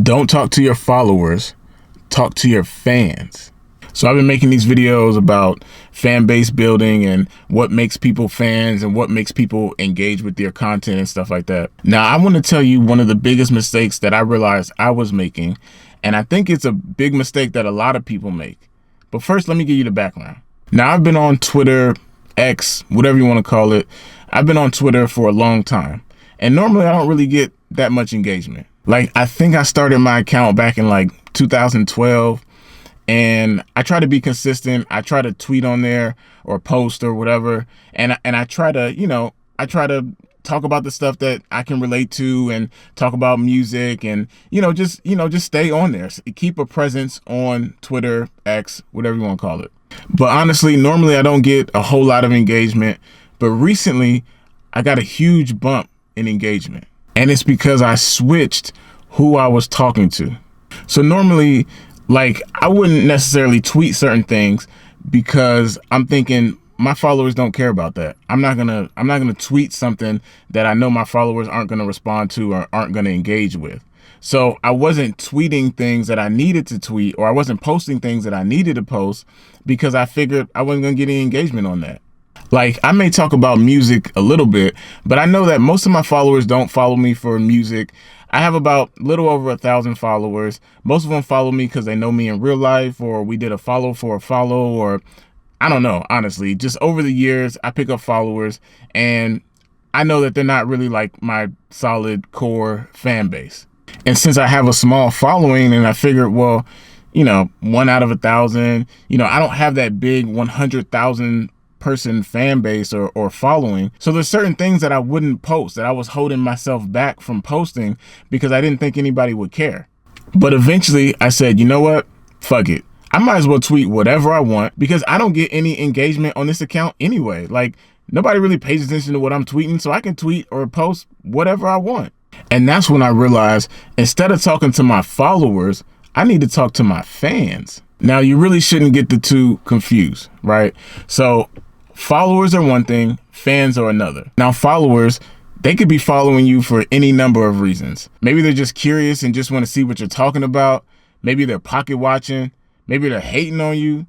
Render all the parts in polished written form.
Don't talk to your followers, talk to your fans. So I've been making these videos about fan base building and what makes people fans and what makes people engage with their content and stuff like that. Now, I want to tell you one of the biggest mistakes that I realized I was making, and I think it's a big mistake that a lot of people make. But first, let me give you the background. Now, I've been on Twitter, X, whatever you want to call it. I've been on Twitter for a long time, and normally I don't really get that much engagement. Like, I think I started my account back in like 2012, and I try to be consistent. I try to tweet on there or post or whatever, and I try to, I try to talk about the stuff that I can relate to and talk about music and, just stay on there. Keep a presence on Twitter, X, whatever you want to call it. But honestly, normally I don't get a whole lot of engagement, but recently I got a huge bump in engagement. And it's because I switched who I was talking to. So normally, like, I wouldn't necessarily tweet certain things because I'm thinking my followers don't care about that. I'm not gonna tweet something that I know my followers aren't gonna respond to or aren't gonna engage with. So I wasn't tweeting things that I needed to tweet, or I wasn't posting things that I needed to post because I figured I wasn't gonna get any engagement on that. Like, I may talk about music a little bit, but I know that most of my followers don't follow me for music. I have about a little over 1,000 followers. Most of them follow me because they know me in real life, or we did a follow for a follow, or I don't know, honestly. Just over the years, I pick up followers, and I know that they're not really like my solid core fan base. And since I have a small following, and I figured, well, 1 out of 1,000, I don't have that big 100,000 person fan base or following. So there's certain things that I wouldn't post, that I was holding myself back from posting because I didn't think anybody would care. But eventually I said, you know what? Fuck it. I might as well tweet whatever I want because I don't get any engagement on this account anyway. Like, nobody really pays attention to what I'm tweeting, so I can tweet or post whatever I want. And that's when I realized, instead of talking to my followers, I need to talk to my fans. Now, you really shouldn't get the two confused, right? So followers are one thing, fans are another. Now, followers, they could be following you for any number of reasons. Maybe they're just curious and just want to see what you're talking about. Maybe they're pocket watching. Maybe they're hating on you.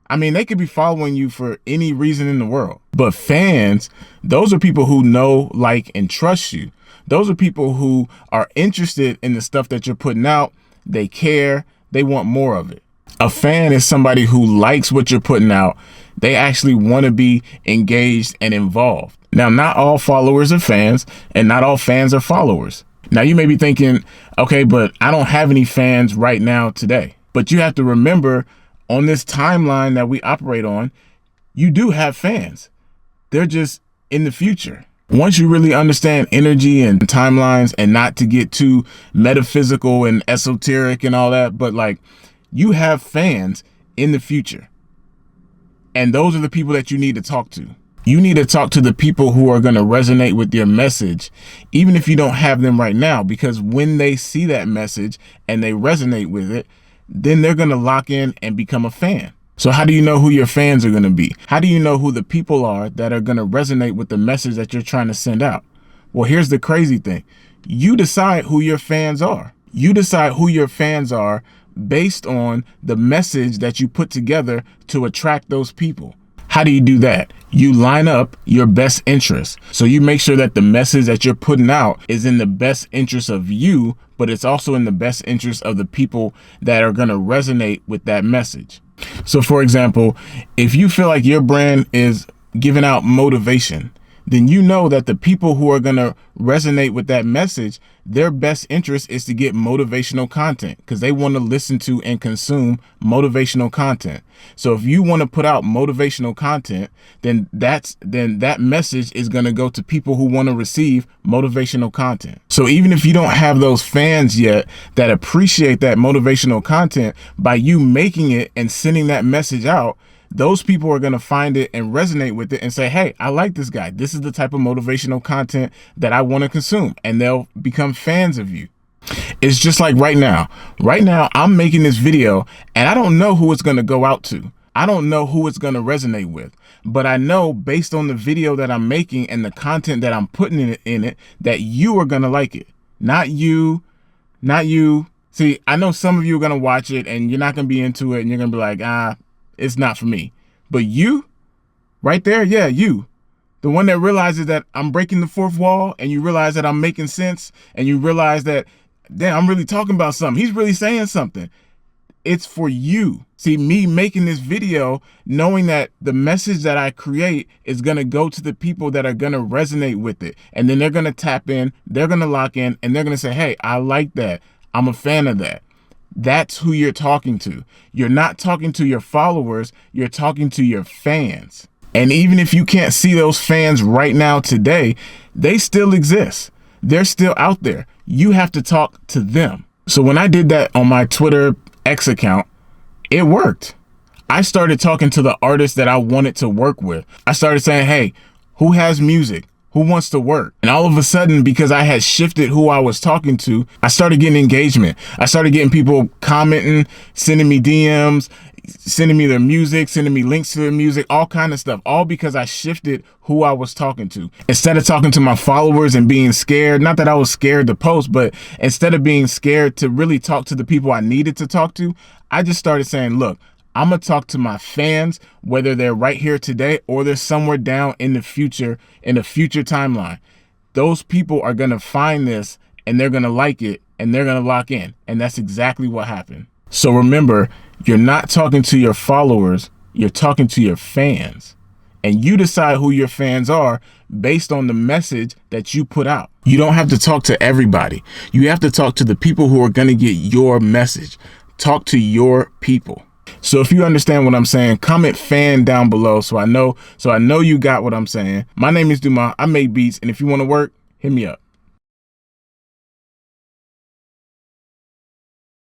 I mean, they could be following you for any reason in the world. But fans, those are people who know, like, and trust you. Those are people who are interested in the stuff that you're putting out. They care. They want more of it. A fan is somebody who likes what you're putting out. They actually want to be engaged and involved. Now, not all followers are fans, and not all fans are followers. Now, you may be thinking, okay, but I don't have any fans right now today. But you have to remember, on this timeline that we operate on, you do have fans. They're just in the future. Once you really understand energy and timelines, and not to get too metaphysical and esoteric and all that, but like, you have fans in the future. And those are the people that you need to talk to. You need to talk to the people who are going to resonate with your message, even if you don't have them right now, because when they see that message and they resonate with it, then they're going to lock in and become a fan. So how do you know who your fans are going to be? How do you know who the people are that are going to resonate with the message that you're trying to send out? Well, here's the crazy thing. You decide who your fans are. You decide who your fans are based on the message that you put together to attract those people. How do you do that? You line up your best interests. So you make sure that the message that you're putting out is in the best interest of you, but it's also in the best interest of the people that are going to resonate with that message. So for example, if you feel like your brand is giving out motivation, then you know that the people who are going to resonate with that message, their best interest is to get motivational content because they want to listen to and consume motivational content. So if you want to put out motivational content, then that message is going to go to people who want to receive motivational content. So even if you don't have those fans yet that appreciate that motivational content, by you making it and sending that message out, those people are going to find it and resonate with it and say, hey, I like this guy. This is the type of motivational content that I want to consume. And they'll become fans of you. It's just like right now. Right now, I'm making this video and I don't know who it's going to go out to. I don't know who it's going to resonate with. But I know based on the video that I'm making and the content that I'm putting in it that you are going to like it. Not you, See, I know some of you are going to watch it and you're not going to be into it and you're going to be like, it's not for me. But you, right there, yeah, you. The one that realizes that I'm breaking the fourth wall, and you realize that I'm making sense, and you realize that, damn, I'm really talking about something. He's really saying something. It's for you. See, me making this video, knowing that the message that I create is going to go to the people that are going to resonate with it. And then they're going to tap in, they're going to lock in, and they're going to say, hey, I like that. I'm a fan of that. That's who you're talking to. You're not talking to your followers. You're talking to your fans. And even if you can't see those fans right now today, they still exist. They're still out there. You have to talk to them. So when I did that on my Twitter X account, it worked. I started talking to the artists that I wanted to work with. I started saying, hey, who has music? Who wants to work? And all of a sudden, because I had shifted who I was talking to, I started getting engagement. I started getting people commenting, sending me DMs, sending me their music, sending me links to their music, all kind of stuff, all because I shifted who I was talking to. Instead of talking to my followers and being scared, not that I was scared to post, but instead of being scared to really talk to the people I needed to talk to, I just started saying, look, I'm going to talk to my fans, whether they're right here today or they're somewhere down in the future timeline. Those people are going to find this and they're going to like it and they're going to lock in. And that's exactly what happened. So remember, you're not talking to your followers, you're talking to your fans. And you decide who your fans are based on the message that you put out. You don't have to talk to everybody. You have to talk to the people who are going to get your message. Talk to your people. So if you understand what I'm saying, comment fan down below so I know you got what I'm saying. My name is Dumas. I make beats, and if you want to work, hit me up.